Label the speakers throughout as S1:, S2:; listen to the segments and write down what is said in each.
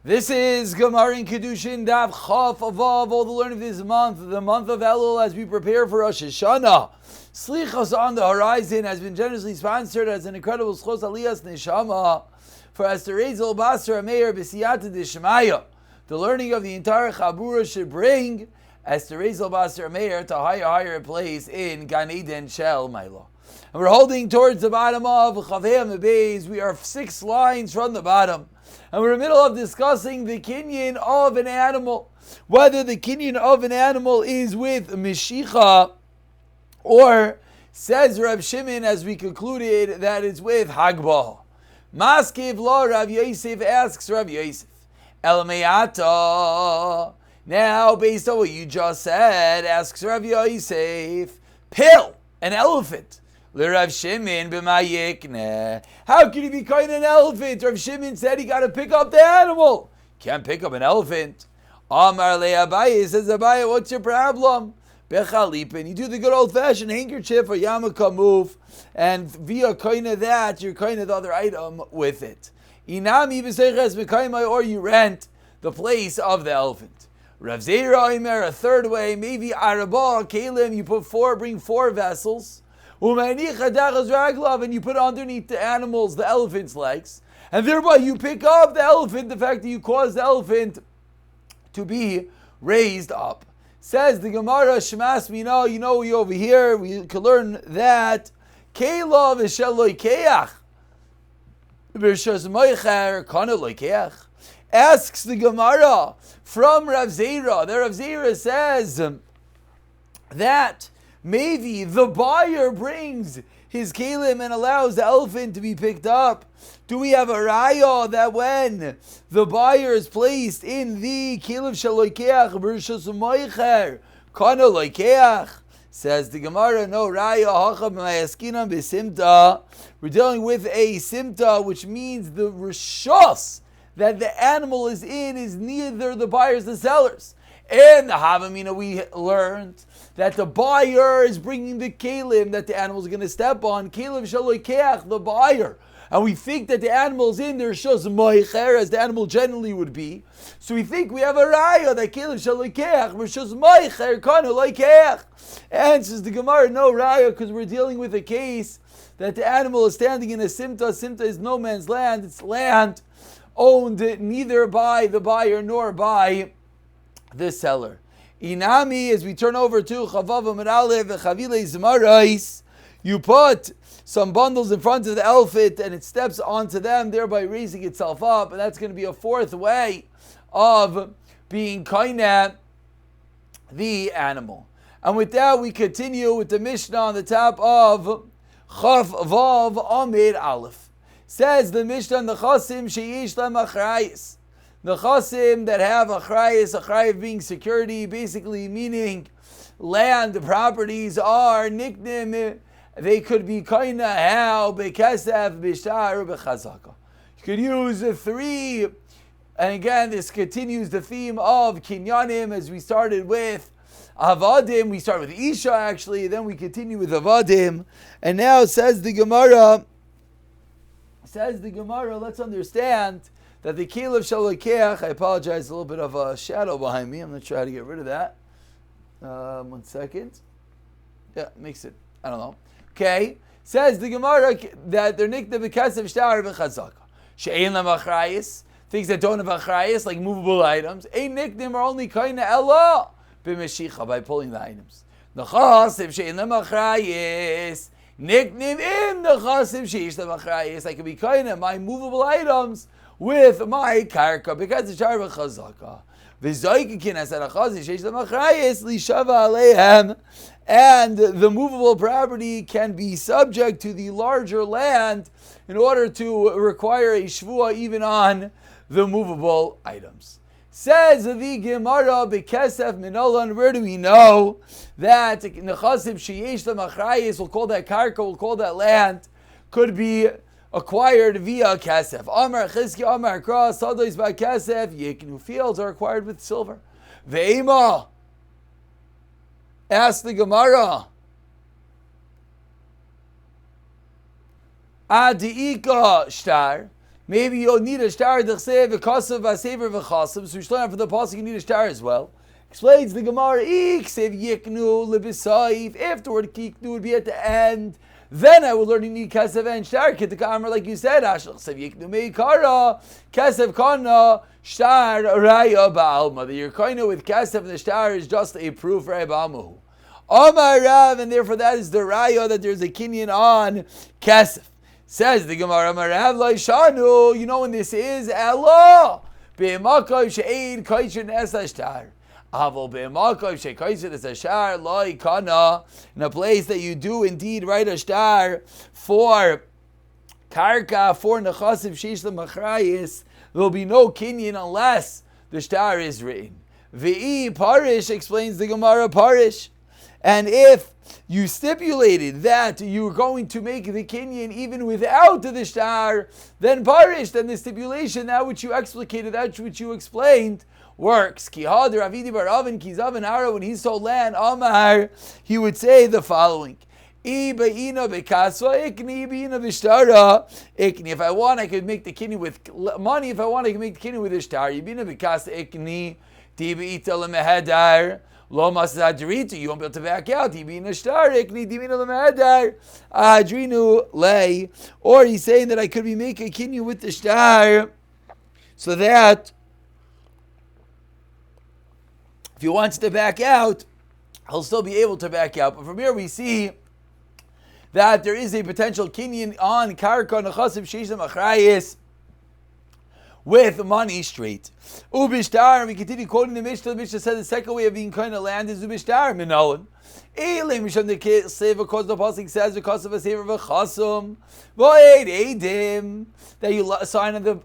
S1: This is Gemara in Kiddushin, Daf Chaf Avav, all the learning of this month, the month of Elul, as we prepare for Rosh Hashanah. Slichos on the horizon has been generously sponsored as an incredible Schos Aliyas Neshama for Esther Ezel Basar Ameir B'Siyata Dishmaya. The learning of the entire Chabura should bring Esther Ezel Basar Ameir to a higher place in Gan Eden Shel Maila. And we're holding towards the bottom of Chavei Mebeis. We are 6 lines from the bottom. And we're in the middle of discussing the kinyan of an animal. Whether the kinyan of an animal is with Meshicha or, says Rav Shimon, as we concluded, that it's with Hagbah. Maskiv lo Rav Yosef asks Rav Yosef, Elameata. Now, based on what you just said, asks Rav Yosef, Pil, an elephant. Rav Shimon b'mayikne. How can he be kind of an elephant? Rav Shimon said he got to pick up the animal. Can't pick up an elephant. Amar le Abaye, says Abaye, what's your problem? Bechalipin. You do the good old-fashioned handkerchief or yarmulke move, and via kind of that, you're kind of the other item with it. Inami b'seiches b'kaimai, or you rent the place of the elephant. Rav Zera Omer, a third way, maybe araba kelim. You bring 4 vessels. And you put underneath the animals, the elephant's legs, and thereby you pick up the elephant, the fact that you cause the elephant to be raised up. Says the Gemara, Shemas Mina, we over here, we can learn that Kela v'sheloi keach v'shas moicher kana loikeach. Asks the Gemara from Rav Zera. The Rav Zera says that maybe the buyer brings his kelim and allows the elephant to be picked up. Do we have a raya that when the buyer is placed in the kelim shaloikeach b'rishos moicher kana loikeach? Says the Gemara, no raya hacham ma'askinam b'simta. We're dealing with a simta, which means the rishos that the animal is in is neither the buyers the sellers. And the Havamina, we learned that the buyer is bringing the kelim that the animal is going to step on. Kelim shaloikeach, the buyer. And we think that the animal is in there, shos moicher, as the animal generally would be. So we think we have a raya that kelim shaloikeach, shos moicher, kana loikeach. And says the Gemara, no raya, because we're dealing with a case that the animal is standing in a simta. Simta is no man's land. It's land owned neither by the buyer nor by the seller. Inami, as we turn over to Chavav Amaralev Chavile Zmarais, you put some bundles in front of the elephant and it steps onto them, thereby raising itself up, and that's going to be a 4th way of being kind at the animal. And with that, we continue with the Mishnah on the top of Chav Vav Amid Aleph. Says the Mishnah, the Chasim Sheish Lam Achrayis. The chasim that have achrayis being security, basically meaning land properties are nickname. They could be kaina how bekesef b'shtar b'chazaka. You could use the 3, and again this continues the theme of kinyanim as we started with avadim. We start with isha actually, then we continue with avadim, and now says the Gemara. Let's understand that the kelim shaloikeach, I apologize, a little bit of a shadow behind me. I'm going to try to get rid of that. 1 second. Yeah, makes it, I don't know. Okay. Says the Gemara that they're nicknamed because of shtar v'chazaka. She'ein lam achrayis, things that don't have achrayis, like movable items. A nickname are only kaina ella b'meshicha, by pulling the items. The chasim she'ein lam achrayis, nickname in the chasim she'ish lam achrayis. I can be kaina my movable items with my karka, because it's shtar v'chazaka. V'zoykikin as a chasim she'ish lam achrayis lishava aleihem, and the movable property can be subject to the larger land in order to require a shvuah even on the movable items. Says the Gemara b'kesef minolan. Where do we know that nechasim sheyesh lemachrayis, we'll call that karka, we'll call that land, could be acquired via kesef? Amar chizki amar kra sadois by kesef yiknu, fields are acquired with silver. Ve'ema, ask the Gemara, adiika shtar, maybe you'll need a shtar d'chsev v'kasav v'asever v'chasav. So we learn from the pasuk you need a shtar as well. Explains the Gemara, iksev yiknu lebisayif. Afterward, kiknu would be at the end. Then I will learn you need kasev and shtar. Kitakamer, like you said, ashal sev yiknu meikara kasev kana shtar raya ba'alma. That you're kind of with kasev and the shtar is just a proof for ba'almahu. Amar Rav, and therefore that is the raya that there's a kinyan on kasev. Says the Gemara, Amar Rav laishanu. You know when this is Allah be'makay she'eid kaishin es shtar. In a place that you do indeed write a shtar for karka, for nechasim sheish lemachrayis, there will be no kinyan unless the shtar is written. Ve'i parish, explains the Gemara, parish. And if you stipulated that you were going to make the kinyan even without the shtar, then parish, then the stipulation, that which you explicated, that which you explained, works. When he sold land, Amar, he would say the following: If I want, I could make the kinyan with money. If I want, I can make the kinyan with a shtar. You won't be able to back out. Or he's saying that I could be making a kinyan with the shtar, so that if he wants to back out, he'll still be able to back out. But from here we see that there is a potential kinyan on karka nechasim sheishim achrayis with money straight. Ubishtar, and we continue quoting the Mishnah. The Mishnah said the second way of being kind of land is ubishtar minolan. Elim misham the seva, because the pasuk says because of a sever v'chasum v'eid edim, that you sign of the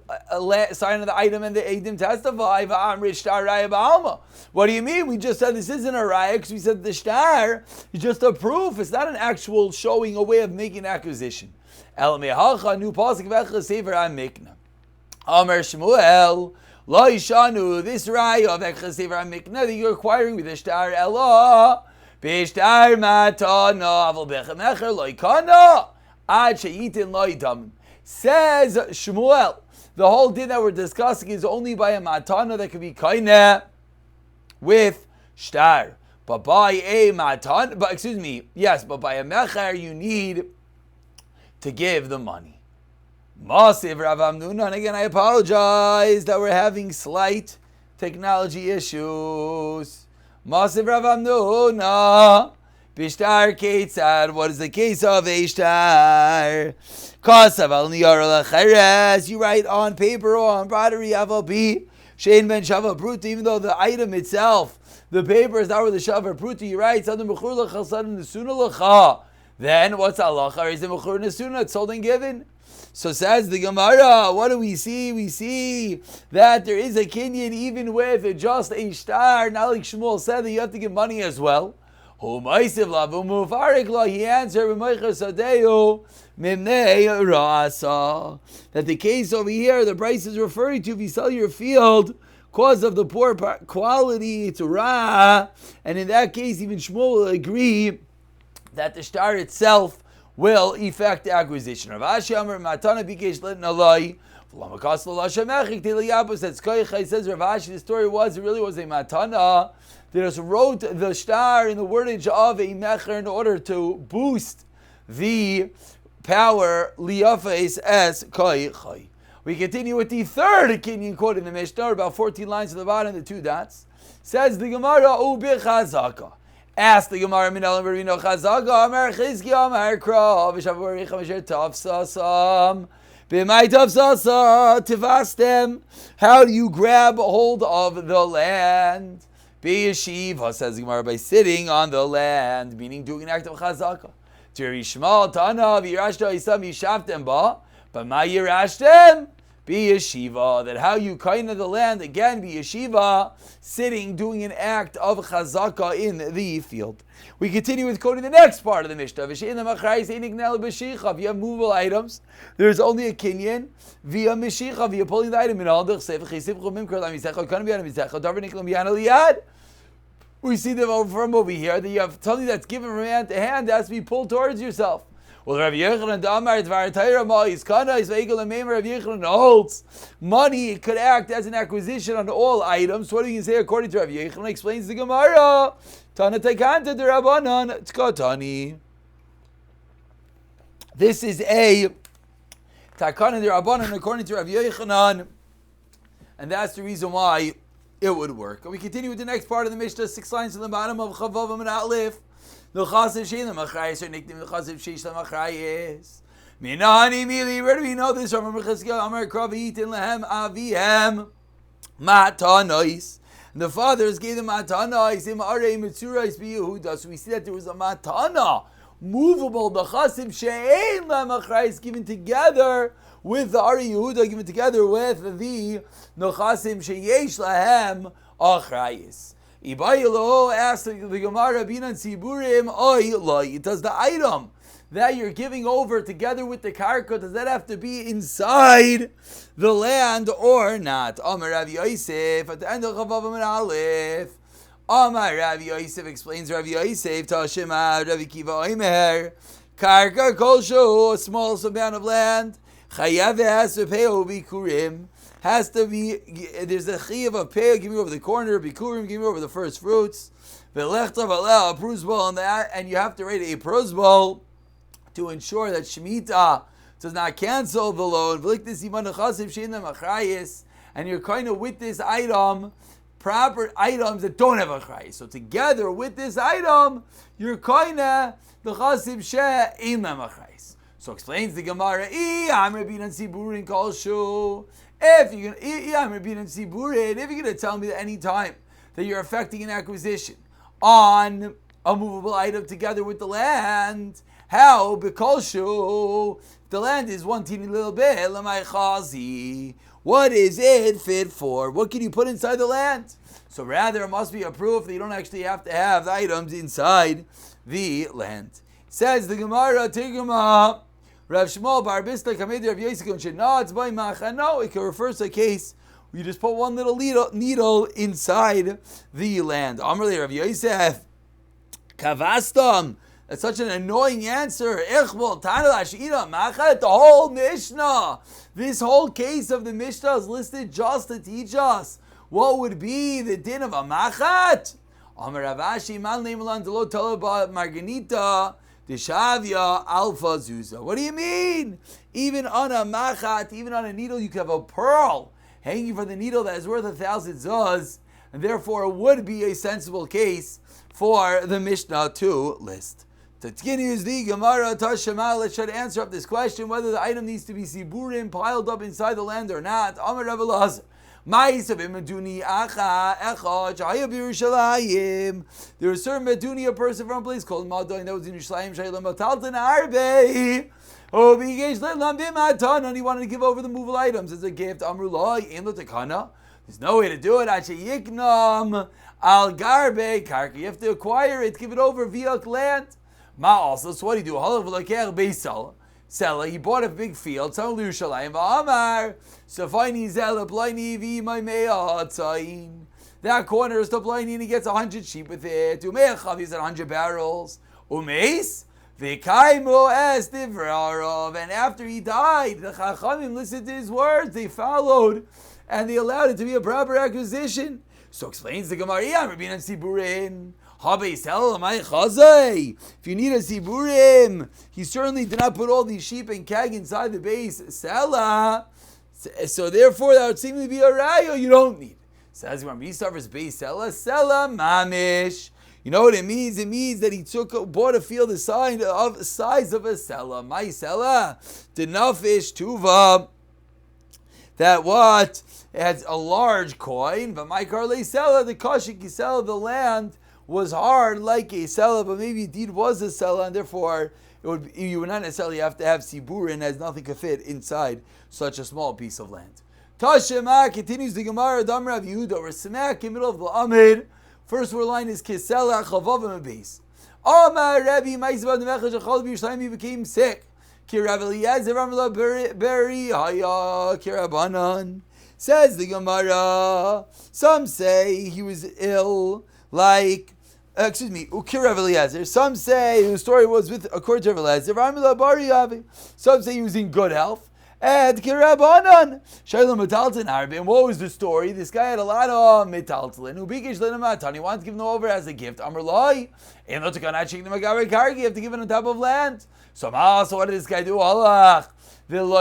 S1: item and the edim testify v'amri shtar raya ba'alma. What do you mean? We just said this isn't a raya because we said the shtar is just a proof. It's not an actual showing, a way of making acquisition. El mehacha new pasuk v'echel sever amikna. Amar Shmuel, lo yishanu, this raya of echel sever amikna that you're acquiring with the shtar elah b'shtar matana avol bechamecher lo yikana ad sheyitin lo yidam. Says Shmuel, the whole din that we're discussing is only by a matana that could be kaineh with shtar. But by a matana, but by a mecher you need to give the money. Masiv Rav Amnuna, and again I apologize that we're having slight technology issues. Masiv Rav Amnuna, Bishtar Ketzad, what is the case of a shtar? Kasav al niyar al-cheres, you write on paper or on pottery, aval bi, shein ben shava pruta, even though the item itself, the paper is not with the shava pruta, you write, sadam b'chur l'chal, sadam nesuna l'cha. Then what's halacha? Is the b'chur nesuna, it's sold and given? So says the Gemara, what do we see? We see that there is a kinyan even with just a shtar. Not like Shmuel said that you have to give money as well. He answered, that the case over here, the price is referring to if you sell your field cause of the poor quality, it's ra. And in that case, even Shmuel will agree that the shtar itself will effect the acquisition. Rav Ashi Amar Matana Bikesh Litin Alai. Says Rav Ashi, the story was, it really was a matana. They just wrote the shtar in the wordage of a mecher in order to boost the power liyafes es koi chai. We continue with the third kinyan quote in the Mishnah, about 14 lines at the bottom, the two dots. Says the Gemara, Ubi Chazaka. Ask the Gemara, Minal Merino Chazaka, Amar Chizki, Amar Kra, Vishavarich, Amashir Tafsasam, B'mai Tafsasa, Tivastem. How do you grab hold of the land? B'yeshiva, says the Gemara, by sitting on the land, meaning doing an act of Chazaka. Tirishmal, Tana, V'yirashta, Isam, Yishavtem, Ba, B'mai Yirashtem, B'yeshiva, that how you kind of the land, again, B'yeshiva, sitting, doing an act of chazaka in the field. We continue with quoting the next part of the Mishnah. If you have movable items, there's only a kinyan via mishicha, via pulling the item in all. We see them from over here that you have something that's given from hand to hand that has to be pulled towards yourself. Well, Rav Yochanan Damar Dvar Torah Ma'is Kanais Ve'egel Meimer. Rav Yochanan holds money could act as an acquisition on all items. So what do you say according to Rav Yochanan? Explains the Gemara. Tana Tekanta de Rabbanan Tkatani. This is a Takana de Rabbanan according to Rav Yochanan, and that's the reason why it would work. And we continue with the next part of the Mishnah, 6 lines to the bottom of Chavav and Aleph. Where do we know this from? The fathers gave them matana. So we see that there was a matana, movable, the chasim she'ein lemachrayis, given together with the Ari Yehuda, given together with the nechasim sheyesh lahem achrayis. Ibayilo asked the Gemara, Binan Siburim, Oy, does the item that you're giving over together with the karka, does that have to be inside the land or not? Amar Rav Yosef, at the end of Chavav Amar Aleph, Amar Rav Yosef explains Rav Yosef, Tashema, Rav Kiva Omer, karka kolsho, a small amount of land, chayav has to pay bikurim, has to be, there's a chiyav of pay, give me over the corner, bikurim, give me over the first fruits, velechta valeh, a prusbal on that, and you have to rate a prusbal to ensure that Shemitah does not cancel the loan, and you're kind of with this item, proper items that don't have a chrayis. So together with this item, you're kind of the chasim she'ein lam achrayis. So explains the Gemara, if you're going to tell me that any time that you're affecting an acquisition on a movable item together with the land, how bekolshu, the land is one teeny little bit, what is it fit for? What can you put inside the land? So rather, it must be a proof that you don't actually have to have the items inside the land. Says the Gemara, Tigma, Rav Shmuel Bar Bisla Kamed Rav Yosef Shenatz by Macha. No, it can refer to a case where you just put one little needle inside the land. Amrli Rav Yosef Kavastam. That's such an annoying answer. Ichbol Tanalash Ida Macha. The whole Mishnah, this whole case of the Mishnah is listed just to teach us what would be the din of a machat. Amar Rav Ashi Man Leimelan Delo Talaba Marganita. Deshavia alpha zuza. What do you mean? Even on a machat, even on a needle, you could have a pearl hanging from the needle that is worth 1,000 zuz, and therefore it would be a sensible case for the Mishnah to list. Continues the Gemara Tashema. Let's try to answer up this question whether the item needs to be siburim piled up inside the land or not. Amar Rav Elazar. There is a certain Meduni, a person from a place called Madon that was in Yerushalayim, and he wanted to give over the movable items as a gift. There's no way to do it. You have to acquire it, give it over via land. So what do you do? Seller, he bought a big field, so Yerushalayim, V'amar, Safaini Zela, Blaini V, my Me'atzain. That corner is the Blaini, and he gets 100 sheep with it. Ume'achav, he's at 100 barrels. Umeis, V'kaimu es divrarav. And after he died, the Chachamim listened to his words, they followed, and they allowed it to be a proper acquisition. So explains the Gemara, Rabbinan Siburin. If you need a siburim, he certainly did not put all these sheep and keg inside the base sela. So therefore, that would seem to be a raya you don't need. Says when he suffers base sela mamish. You know what it means? It means that he bought a field the size of a sela. My sela, the nafish tuva. That what? It has a large coin, but my karle sela, the kashik sela, the land was hard like a sela, but maybe indeed was a sela, and therefore you would not necessarily have to have siburin, as nothing could fit inside such a small piece of land. Tashema continues the Gemara, Damar of Yehuda, we're smack in the middle of the Amid. First word line is Kisela Chavavim base. Amar Rabbi Maizbad Mechaj Achal B'Yerushalayim, he became sick. Kirav Eliezer Amla Beri Haya Kirabanan. Says the Gemara, some say he was ill, like Ukir Rav Eliezer. Some say the story was with according to Rav Eliezer. Some say he was in good health. And Kirabanan, Shailam Metalton Harbin. What was the story? This guy had a lot of metalton. Ubikish Lenamatan. He wanted to give them over as a gift. Amrlai. And not to go not the Magawi Kargi. You have to give it on top of land. So what did this guy do? Allah. And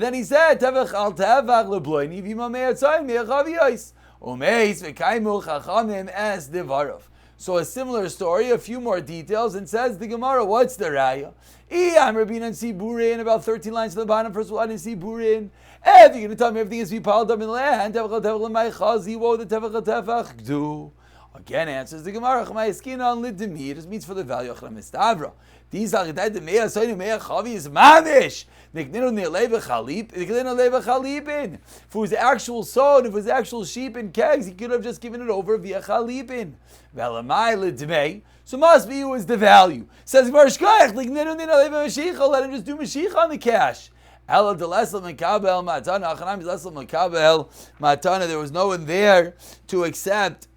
S1: then he said, Tevach al Tevach lebloini v'imamei atzayim me'achaviyos. Umeis v'kaimu chachamim es devarov. So a similar story, a few more details, and says the Gemara, what's the raya? I'm Rabbinan Siburin, about 13 lines to the bottom. First of all, I didn't see Burin. If you're going to tell me everything is to be piled up in land, what would the Tevach Tefach do? Again, answers the Gemara, it just means for the value of Mistavra. These are the Mea Soinu Mea Chavi is Mamish. If it was actual son, if it was actual sheep and kegs, he could have just given it over via Chalipin. So must be it was the value. Says let him just do Mashiach on the cash. There was no one there to accept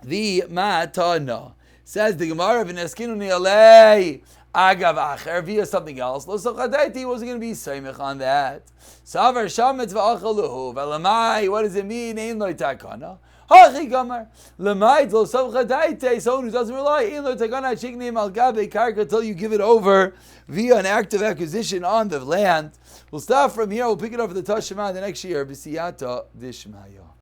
S1: the matana. Says the Gemara of Neskinu Nialei Agav Acher via something else. Lo Sochadaiti wasn't going to be Seimich on that. Savar Shametz v'Achaluhu Velamai. What does it mean? Ein Lo Takana. Hachi Gamar Lamai Lo Sochadaiti. Someone who doesn't rely Ein Lo Takana Shiknim Al Gabe Karka until you give it over via an act of acquisition on the land. We'll stop from here. We'll pick it up for the Tashema the next year. B'siyata Dishmaya.